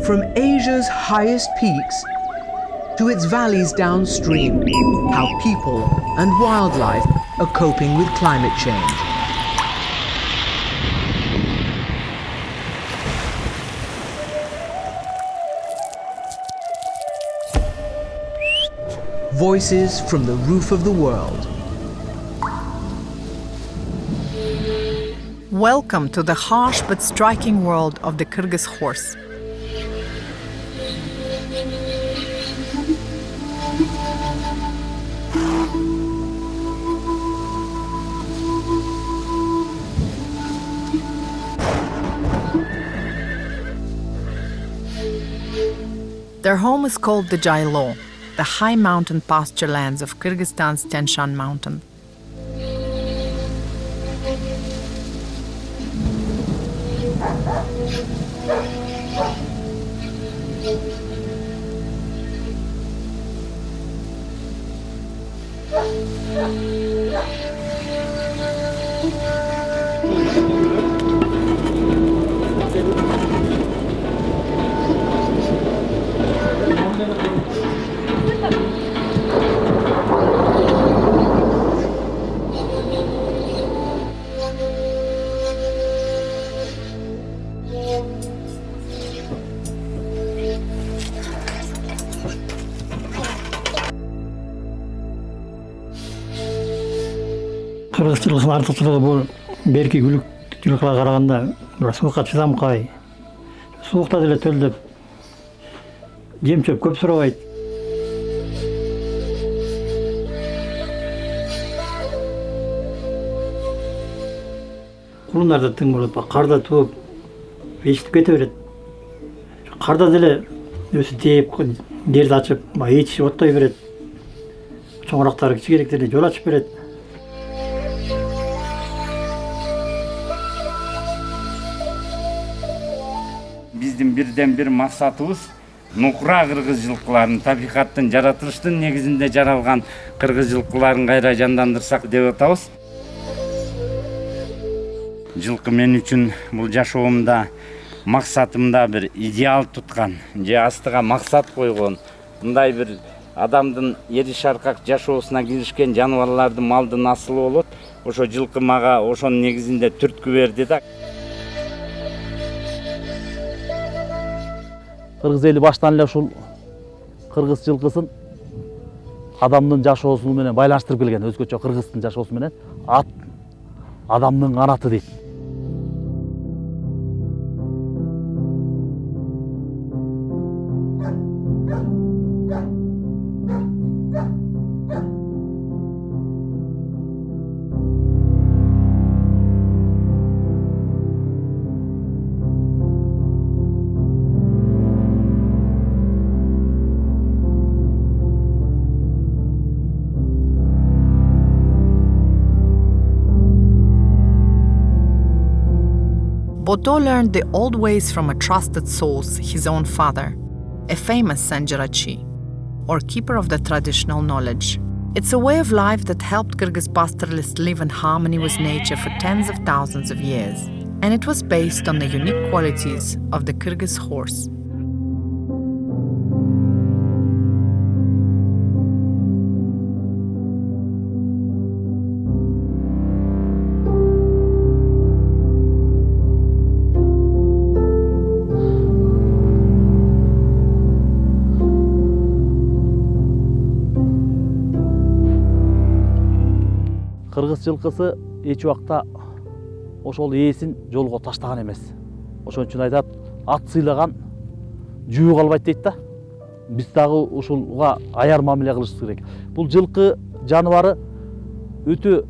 From Asia's highest peaks to its valleys downstream, how people and wildlife are coping with climate change. Voices from the roof of the world. Welcome to the harsh but striking world of the Kyrgyz horse. Their home is called the Jailo, the high mountain pasture lands of Kyrgyzstan's Tian mountain. Kırgız жылқысының артықшылығы бұл берки күлік жылқыға қарағанда суыққа шыдамқай. Суықта деле төлдеп жем-шөп көп сурабайт. Құлындарды тың болып, қарда туып, ешітіп кете береді. Қарда деле өсі тейіп, дерді ашып, етіші оттай береді. Çoğurakları кичкеректеріне жол ашып береді. Биздин бирден бир максатыбыз нукура кыргыз жылкыларын, табигаттын, жаратылыштын негизинде жаралган кыргыз жылкыларын кайра жандандырсак деп атабыз. Жылкы мен үчүн бул жашоомда максатымда бир идеал туткан, же астыга максат койгон, мындай бир адамдын эри шаркак жашоосуна киришкен жаныбарлардын малдын асылы болот. Ошо жылкы мага ошонун негизинде түрткү берди да. Kırgız eli baştan эле ушул Kırgız жылкысын адамдын жашоосу менен байланыштырып келген, өзгөчө кыргыздын жашоосу менен ат адамдын канаты дейт. Boto learned the old ways from a trusted source, his own father, a famous Sanjarachi, or keeper of the traditional knowledge. It's a way of life that helped Kyrgyz pastoralists live in harmony with nature for tens of thousands of years, and it was based on the unique qualities of the Kyrgyz horse. Kırgız жылкысы эч убакта ошол ээсин жолго таштаган эмес. Ошон үчүн айтат, ат сыйлаган жүү калбайт дейт да. Биз дагы ушулга аяр мамиле кылышыбыз керек. Бул жылкы жаныбары өтө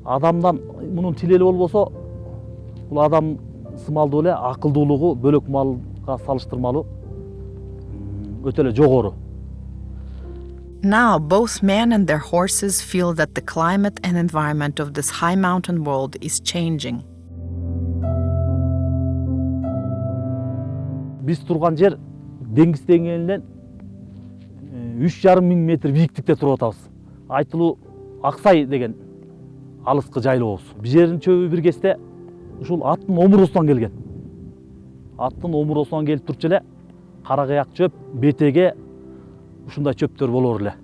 адамдан мунун тилели болбосо, бул адам сымалдуу эле акылдуулугу бөлөк малга салыштырмалуу өтө эле жогору. Now, both men and their horses feel that the climate and environment of this high mountain world is changing. Биз турган жер деңиз деңгээлинен 3,5 миң метр бийиктикте туруп атабыз. Айтылуу Аксай деген алыскы жайлообуз. Бул жердин чөбү бир кезде ушул аттын омурусунан келген. аттын омуросунан келип турчу эле кара кыяк чөп, бетеге ушундай чөптөр болор эле.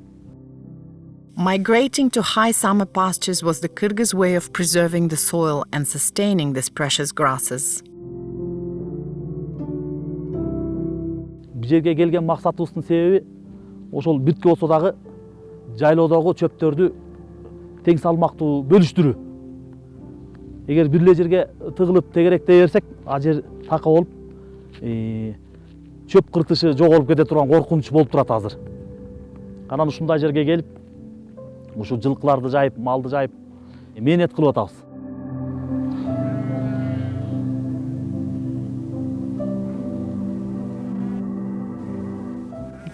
Migrating to high summer pastures was the Kyrgyz way of preserving the soil and sustaining these precious grasses. Бул жерге келген максатыбыздын себеби ошол биртке болсо дагы жайлоодогу чөптөрдү тең салмактуу бөлүштүрүү. Эгер бир эле жерге тыгылып тегеректей берсек, ал жер така болуп, чөп кыртышы жоголуп кете турган коркунуч болуп турат азыр. Анан ушундай жерге келип, ушу жылкыларды жайып, малды жайып, мээнет кылып атабыз.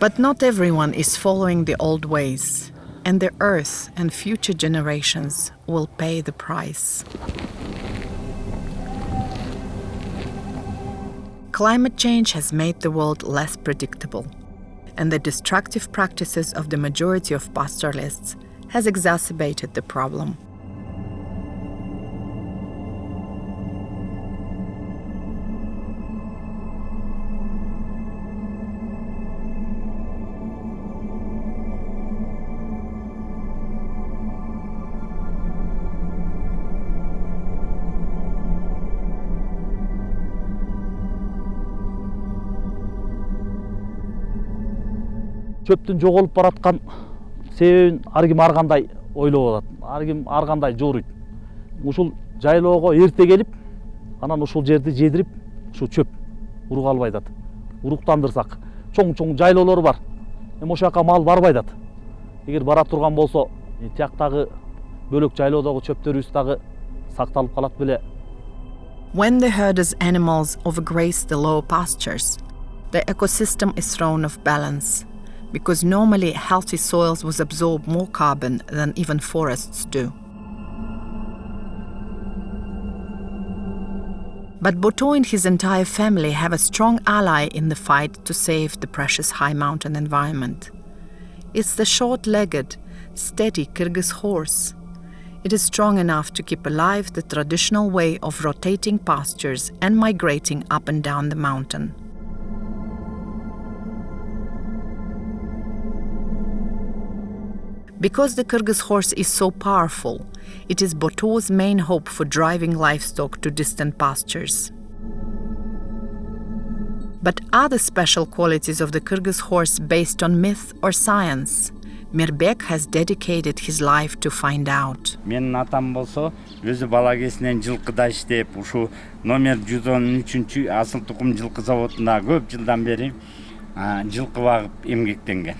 But not everyone is following the old ways, and the earth and future generations will pay the price. Climate change has made the world less predictable, and the destructive practices of the majority of pastoralists has exacerbated the problem. Чөптүн жоголуп бараткан себебин ар ким ар кандай ойлоп атат, ар ким ар кандай жооруйт. Ушул жайлоого эрте келип, анан ушул жерди жедирип, ушу чөп урук албай атат. Уруктандырсак, чоң жайлоолор бар. Ошол жака мал барбай атат. Эгер бара турган болсо, тияктагы бөлөк жайлоодогу чөптөрүбүз дагы сакталып калат беле. When the herders' animals overgraze the lower pastures, the ecosystem is thrown off balance, because normally healthy soils would absorb more carbon than even forests do. But Boto and his entire family have a strong ally in the fight to save the precious high mountain environment. It's the short-legged, steady Kyrgyz horse. It is strong enough to keep alive the traditional way of rotating pastures and migrating up and down the mountain. Because the Kyrgyz horse is so powerful, it is Boto's main hope for driving livestock to distant pastures. But are the special qualities of the Kyrgyz horse based on myth or science? Mirbek has dedicated his life to find out. Менин атам болсо, өзү бала кезинен жылкыда иштеп, ушу номер 113 асыл тукум жылкы заводунда көп жылдан бери жылкы багып эмгектенген.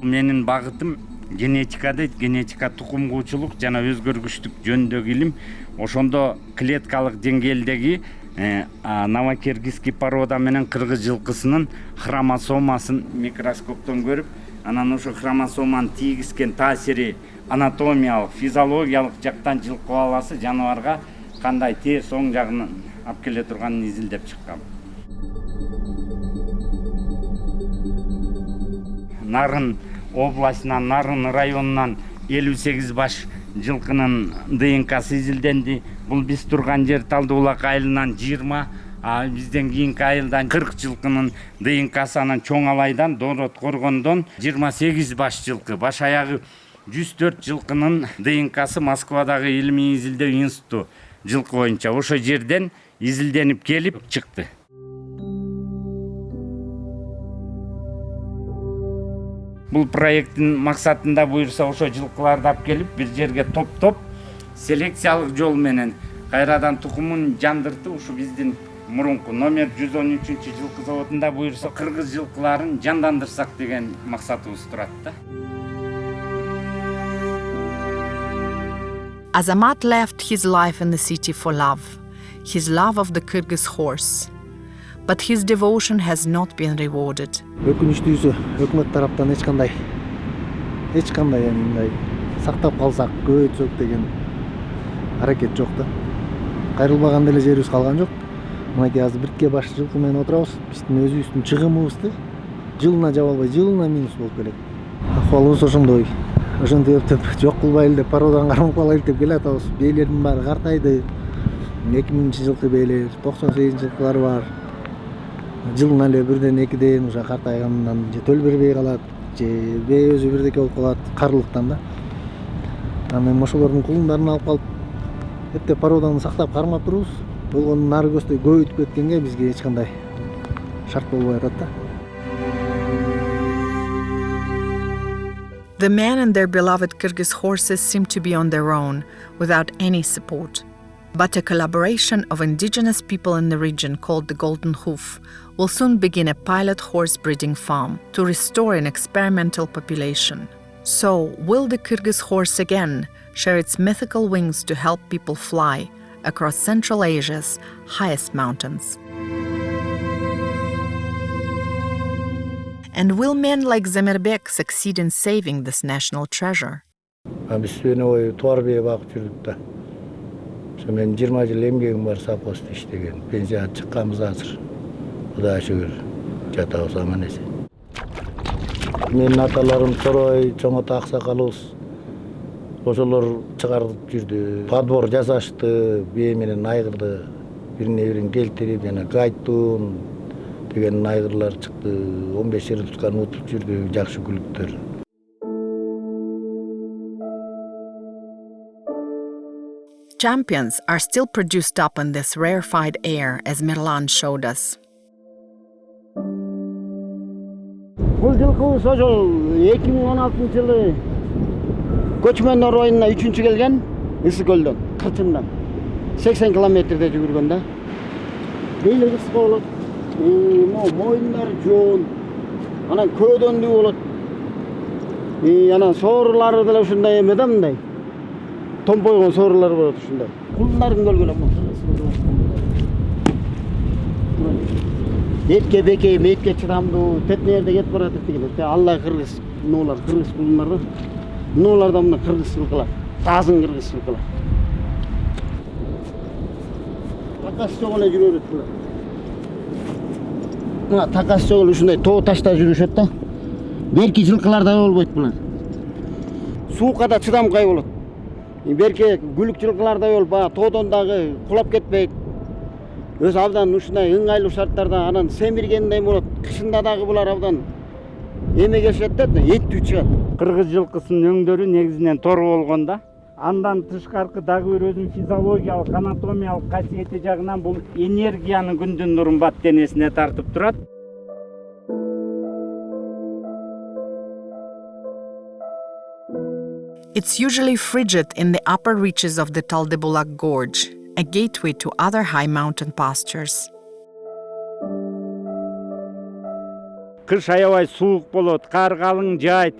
Менин багытым генетика дейт, генетика тукумгуучулук жана өзгөргүчтүк жөнүндөгү илим. Ошондо клеткалык деңгээлдеги новокиргизский порода менен кыргыз жылкысынын хромосомасын микроскоптон көрүп, анан ошо хромосоманын тийгизген таасири анатомиялык, физиологиялык жактан жылкы баласы жаныбарга кандай терс оң жагынан алып келе турганын изилдеп чыккан. Нарын областынан, Нарын районунан 58 баш жылкынын ДНКсы изилденди. Бул биз турган жер Талдыбулак айылынан 20, бизден кийинки айылдан 40 жылкынын ДНКсы, анан чоң алайдан Дорот Коргондон 28 баш жылкы. Баш аягы 104 жылкынын ДНКсы Москвадагы илимий изилдөө институту жылкы боюнча ошо жерден изилденип келип чыкты. Бул проекттин максатында буюрса ошо жылкыларды алып келип бир жерге топтоп селекциялык жол менен кайрадан тукумун жандыртып, ушу биздин мурунку номер 113 жылкы заводунда буюрса кыргыз жылкыларын жандандырсак деген максатыбыз турат да. Azamat left his life in the city for love, his love of the Kyrgyz horse. But his devotion has not been rewarded. Өкүнүчтүүсү өкмөт тараптан эч кандай мындай сактап калсак көбөйтсөк деген аракет жок да. Кайрылбаган деле жерибиз калган жок. Мынакей азыр бирке баш жылкы менен отурабыз. Биздин өзүбүздүн чыгымыбызды жылына жаба албай, жылына минус болуп келет. Акыбалыбыз ошондой. ошентип жок кылбайлы деп пародан кармап калайлы деп келатабыз. Бээлердин баары картайды. 2000-жылкы бээлер, 98-жылкылар бар. Жылына эле бирден экиден уже картайгандан же төл бербей калат, же бээ өзү бирдеке болуп калат карылыктан да. Анан ошолордун кулундарын алып калып, эптеп пароданы сактап кармап турубуз. Болгондун нары көздөй көбөйтүп кеткенге бизге эч кандай шарт болбой атат да. The men and their beloved Kyrgyz horses seem to be on their own, without any support. But a collaboration of indigenous people in the region called the Golden Hoof will soon begin a pilot horse breeding farm to restore an experimental population. So, will the Kyrgyz horse again share its mythical wings to help people fly across Central Asia's highest mountains? And will men like Zemirbek succeed in saving this national treasure? Биз сүйөнө бою туар бие багып жүрдүк да. Мен 20 жыл эмгегим бар совхозда иштеген. Пенсияга чыкканбыз азыр. Кудайга шүгүр. Жатабыз аман эсен. Менин аталарым Торой, Чоңото аксакалыбыз. Ошолор чыгарып жүрдү. Подбор жасашты, бие менен айгырды. Бирин келтирип, жана гайтун деген айгырлар чыкты. 15 жыл туткан утуп жүрдү, жакшы күлүктөр. Champions are still produced up in this rarefied air, as Mirlan showed us. Бул жылкыбыз ошол 2016-жылы көчмөндөр районуна 3-чү келген, Ысык көлдөн, Кырчындан. 80 километрде жүгүргөн да. Бели кыска болот. Моюндар жоон. Анан көөдөндүү болот. Анан соорулары деле ушундай эме да мындай. Томпойгон соорулар болот ушундай. Кулдарын көлгөн апа. Этке беке, метке чыдамдуу, тетнерде кетип баратат деген. Алла кыргыз, нуулар кыргыз кулундар да. Нууларда мына кыргыз жылкылар. Тазын кыргыз жылкылар. Такас жогона жүрөт булар. Мына такас жогол ушундай тоо ташта жүрүшөт да. Берки жылкыларда болбойт булар. Суукка да чыдамкай болот. Берке гүлүк жылкылардай болуп, тоодон дагы кулап кетпейт. Өз абдан ушундай ыңгайлуу шарттарда анан семиргендей болот. Кышында дагы булар абдан эмегешет да, эттүү чыгат. Кыргыз жылкысынын өңдөрү негизинен тор болгон да. Андан тышкаркы дагы бир өзүнүн физиологиялык, анатомиялык касиети жагынан бул энергияны күндүн нурун бат денесине тартып турат. It's usually frigid in the upper reaches of the Taldebulak Gorge, a gateway to other high mountain pastures. Кыш аябай суук болот, кар калың жаайт,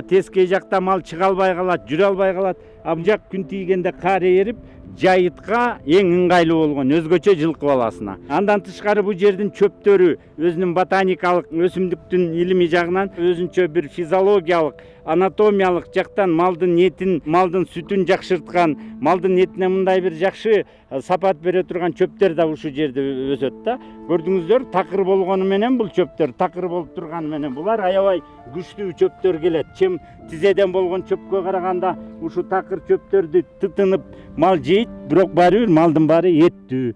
тескей жакта мал чыга албай калат, жүрө албай калат. Жак күн тийгенде кар эрип, жайытка эң ыңгайлуу болгон өзгөчө жылкы баласына. Андан тышкары бул жердин чөптөрү өзүнүн ботаникалык, өсүмдүктүн илими жагынан өзүнчө бир физиологиялык, анатомиялык жактан малдын этин, малдын сүтүн жакшырткан, малдын этине мындай бир жакшы сапат бере турган чөптөр да ушул жерде өсөт да. Көрдүңүздөр, такыр болгону менен бул чөптөр, такыр болуп турганы менен булар аябай күчтүү чөптөр келет. Чым тизеден болгон чөпкө караганда ушу такыр чөптөрдү тытынып мал жейт, бирок баары бир малдын баары эттүү.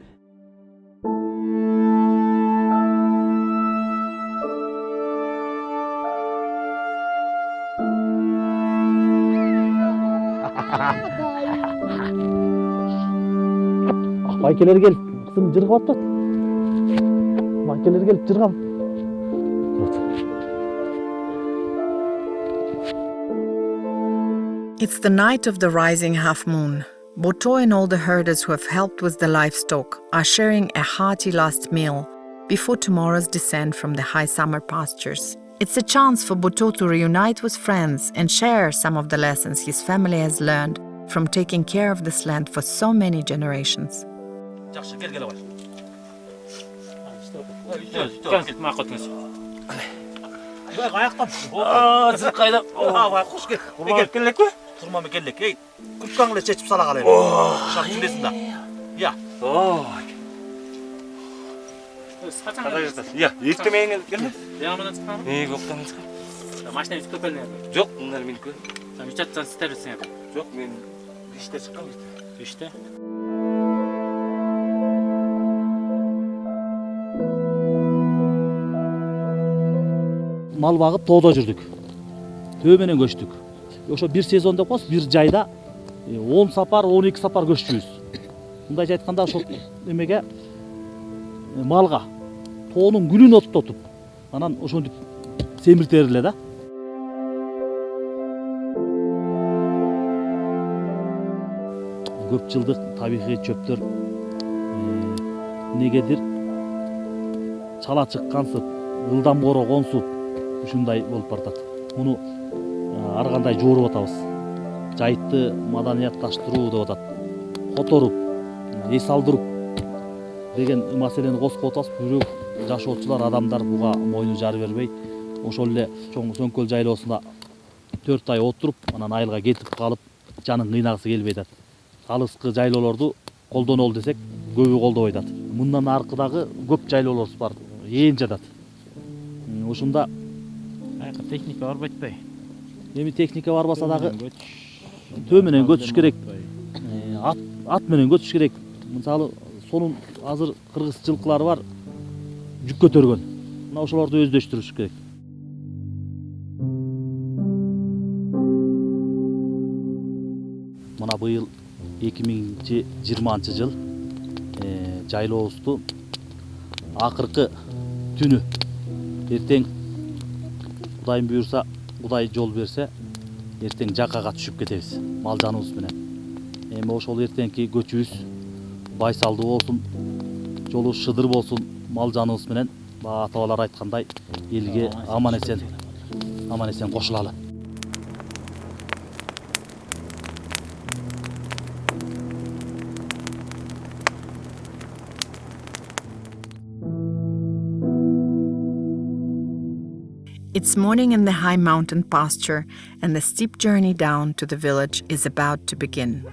Майкелер келип, кызым жыргап атат. Майкелер келип жыргап. It's the night of the rising half moon. Boto and all the herders who have helped with the livestock are sharing a hearty last meal before tomorrow's descent from the high summer pastures. It's a chance for Boto to reunite with friends and share some of the lessons his family has learned from taking care of this land for so many generations. Turmamı kellek, kurtkanlı çeçip sala kalayım. Şak cümlesin da. Ya. Ya, yıktırmayın gelme. Devamına çıkar mı? Yoktan çıkar. Maçtan üstü köpeğine. Yok, bunlar benim köy. Sen üç atsan istersin ya. Жоқ, мен іште шыққам дейді. İşte. Мал багып тоодо жүрдүк. Төбө менен көчтүк. Ошо бир сезон деп коебуз, бир жайда 10 сапар, 12 сапар көччүбүз. Мындайча айтканда ошо эмеге малга тоонун гүлүн оттотуп, анан ошентип семиртер эле да. Көп жылдык табигый чөптөр негедир чала чыккансып, ылдам корогонсуп ушундай болуп баратат. Муну ар кандай жооруп атабыз. Жайтты маданиятташтыруу деп атат. Которуп, эс алдырып деген маселени козгоп атабыз. Бирок жашоочулар, адамдар буга мойну жар бербей, ошол эле чоң сөңкөл жайлоосунда 4 ай отуруп, анан айылга кетип калып, жанын кыйнагысы келбей атат. Алыскы жайлоолорду колдонолу десек, көбү колдобой атат. Мындан аркыдагы көп жайлоолорубуз бар, ээн жатат. Ушунда Teknika var bitmey. эми техника барбаса дагы төө менен көчүш керек. Ат менен көчүш керек. Мисалы, сонун азыр кыргыз жылкылары бар, жүк көтөргөн. Мына ошолорду өздөштүрүш керек. Мына быйыл 2020 жыл жайлообузду акыркы түнү эртең Кудайым буйрса, Кудай жол берсе, эртең жакага түшүп кетебиз мал жаныбыз менен. Эми ошол эртеңки көчүбүз байсалдуу болсун, жолу шыдыр болсун, мал жаныбыз менен ата-бабалар айткандай элге аман эсен кошулалы. It's morning in the high mountain pasture, and the steep journey down to the village is about to begin.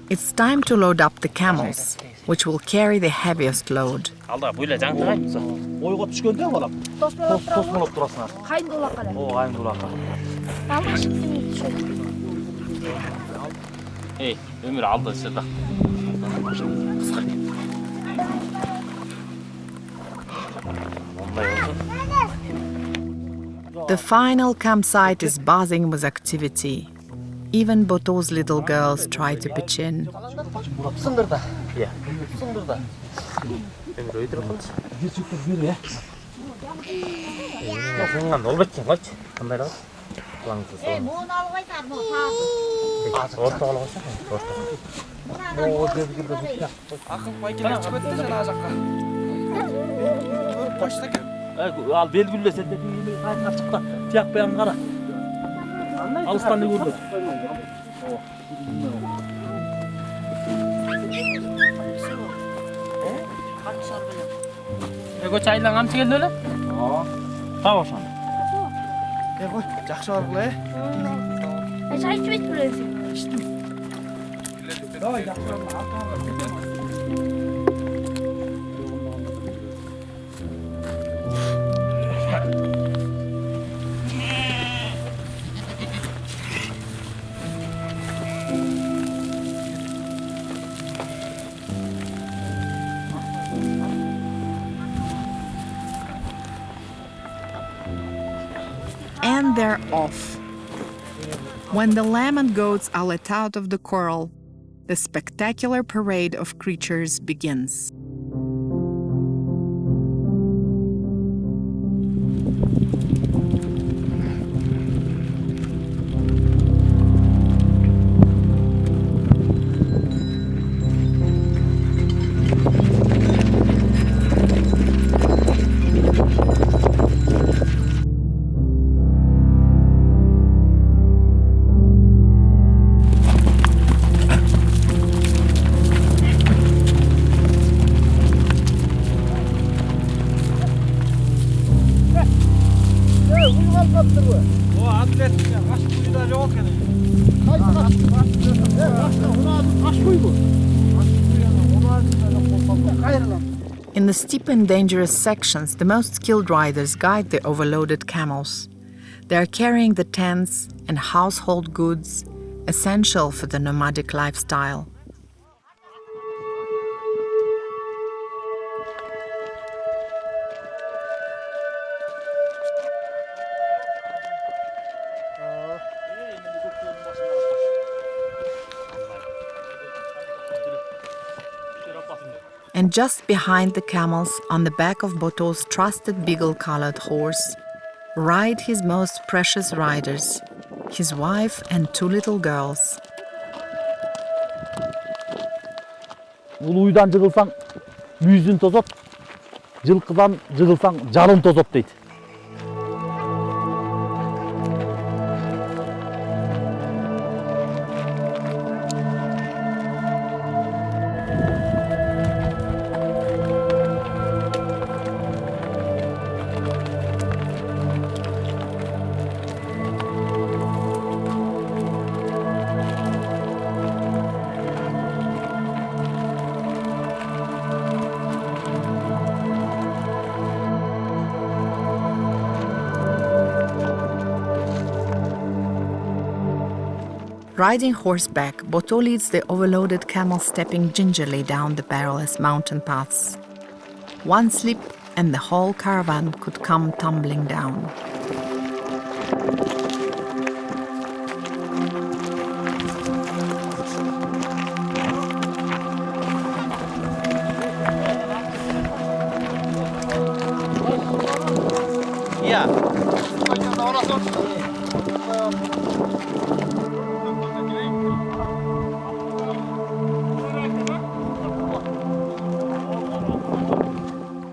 It's time to load up the camels, which will carry the heaviest load. Alda böyle 장tayın. Ойго түшкөндө балам. Тосмолоп турасыңар. Кайындуулак калат. Кайындуулак. Алга шыктын түшөт. Ey, ömür aldı sırdak. The final campsite is buzzing with activity. Even Boto's little girls try to pitch in. Sındırda. Ya, sındırda. Ömür öydürüp kılış. Ya, sonundan ol bakayım, kaç. Kanday da. Kulağınızı sorun. Bunu algaysan, bunu sağdı. Orta algaysan, orta. Ақыл байкелер шығып өтті жаңа жаққа. Көріп қойшы да кеп. Ал белгілесе де қайыққа шықта тияқпайын қара. Алыстан не көрді? Көч айылдан қамшы келді өлі? Тау ошаны. Қой, жақшы бар бұл, Çay içmek burası. And they're off. When the lamb and goats are let out of the corral, the spectacular parade of creatures begins. O atlet kaç kuyuda yok yani. Aşk kuyu bu. Aşk kuyu yani. Onu ağzında yok olmaz. Hayır lan. In the steep and dangerous sections, the most skilled riders guide the overloaded camels. They are carrying the tents and household goods essential for the nomadic lifestyle. And just behind the camels, on the back of Boto's trusted beagle-colored horse, ride his most precious riders, his wife and 2 little girls. Улуйдан жығылсаң, мүйізін тозот, жылқыдан жығылсаң, жалын тозот дейді. Riding horseback, Boto leads the overloaded camels stepping gingerly down the perilous mountain paths. One slip and the whole caravan could come tumbling down.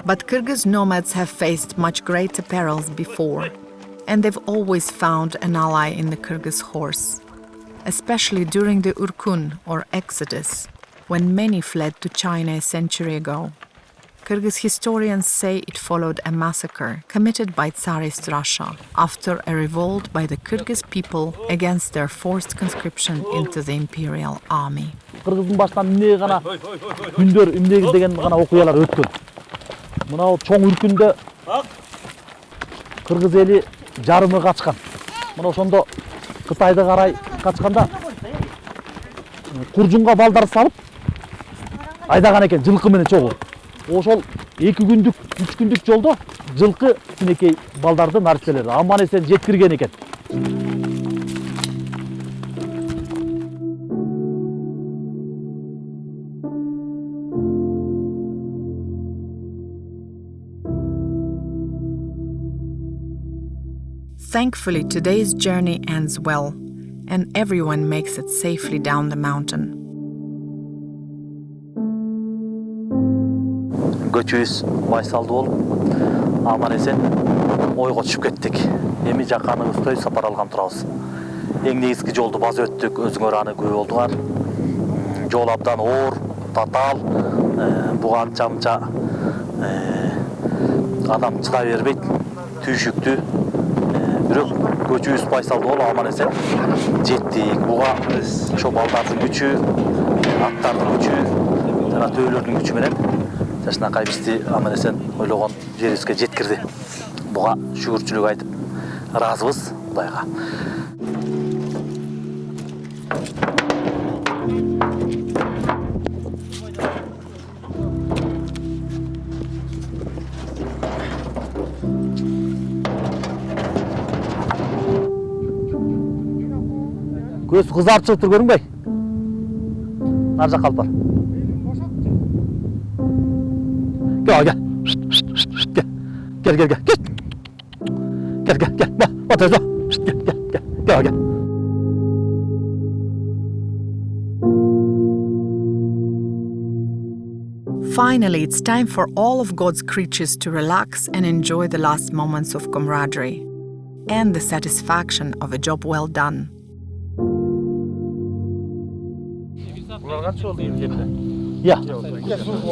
But Kyrgyz nomads have faced much greater perils before, and they've always found an ally in the Kyrgyz horse, especially during the Urkun or Exodus, when many fled to China a century ago. Kyrgyz historians say it followed a massacre committed by Tsarist Russia after a revolt by the Kyrgyz people against their forced conscription into the imperial army. Kyrgyz'ın baştan ne gana gündör ümdegi degen gana okuyalar ötkөн. Мынау чоң үркүндө Кыргыз эли жарымы качкан. Мына ошондо Кытайды карай качканда куржунга балдар салып айдаган экен жылкы менен чогуу. Ошол 2 күндүк, 3 күндүк жолдо жылкы кинекей балдарды нарселерди. Аман эсен жеткирген экен. Thankfully, today's journey ends well, and everyone makes it safely down the mountain. Көчүбүз байсалды болуп, аман эсен ойго түшүп кеттик. Эми жаканыбызды сапар алган турабыз. Эң негизги жолду баз өттүк, өзүңөр аны көрүп болдуңар. Жол абдан оор, татаал, буга анча адам чыдай бербейт, түйшүктүү. Бирок көчүбүз байсалды болуп, аман эсен жеттик. Буга ошо балдардын күчү, аттардын күчү, жана төөлөрдүн күчү менен Жашынакай бизди аман эсен ойлогон жерибизге жеткирди. Буга шүгүрчүлүк айтып ыраазыбыз Кудайга. Көз кызарып чыгып тур көрүнбөй? Нар жакка алып бар. Gel. Gel. Otur. Gel. Finally, it's time for all of God's creatures to relax and enjoy the last moments of camaraderie and the satisfaction of a job well done. Ya,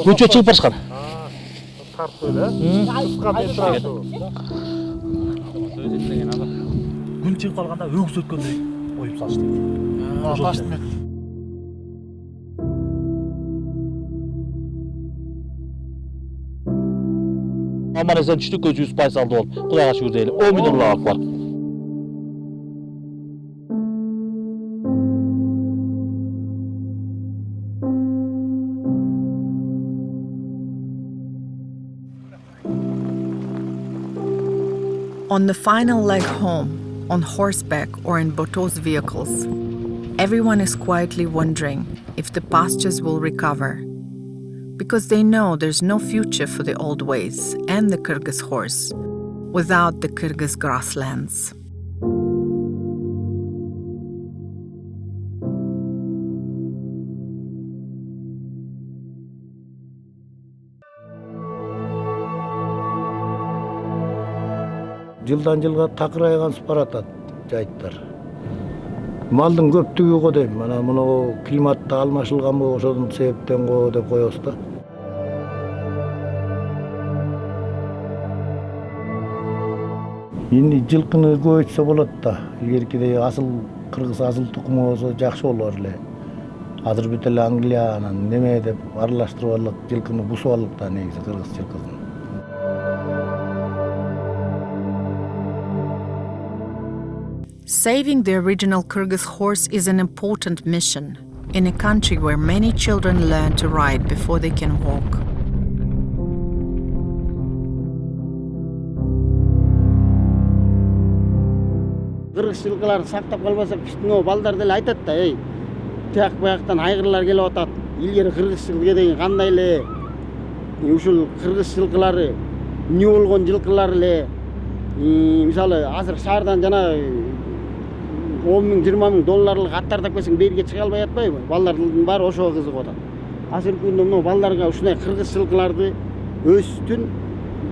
көчө чыгып барышкан. Күн чыгып калганда өгүз өткөндөй оюп салышты. аман-есен түштүк, 100% алды бол. Кудайга шүгүр дейли. Аллаху акбар. On the final leg home, on horseback or in Boto's vehicles, everyone is quietly wondering if the pastures will recover, because they know there's no future for the old ways and the Kyrgyz horse without the Kyrgyz grasslands. Жылдан жылга такырайгансып баратат жайыттар. Малдын көптүгү го дейм, мына муну климатта алмашылганбы ошонун себептен го деп коебуз да. Эми жылкыны көбөйтсө болот да. Илгеркидей асыл кыргыз асыл тукуму болсо жакшы болор эле. Азыр бүт эле Англия анан неме деп аралаштырып алып жылкыны бусуп алып да негизи кыргыз жылкысын. Saving the original Kyrgyz horse is an important mission in a country where many children learn to ride before they can walk. Kırgız жылкыларды сактап калбасак, кичине балдар деле айтат да, ey, тияк баяктан айгырлар келип атат. Илгери кыргыз жылкыга деген кандай эле ушул кыргыз жылкылары эмне болгон жылкылар эле. Мисалы, азыр шаардан жана 10 миң, 20 миң долларлык аттар таппасаң берге чыга албай атпайбы? Балдардын баары ошого кызыгып атат. Азыркы күндө мына балдарга ушундай кыргыз жылкыларды өстүн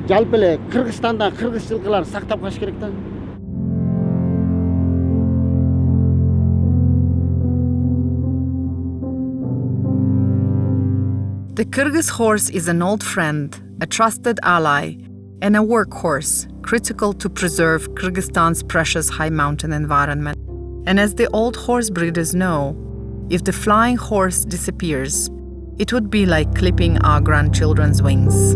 жалпы эле Кыргызстанда кыргыз жылкыларды сактап калыш керек да. The Kyrgyz horse is an old friend, a trusted ally, and a workhorse critical to preserve Kyrgyzstan's precious high mountain environment. And as the old horse breeders know, if the flying horse disappears, it would be like clipping our grandchildren's wings.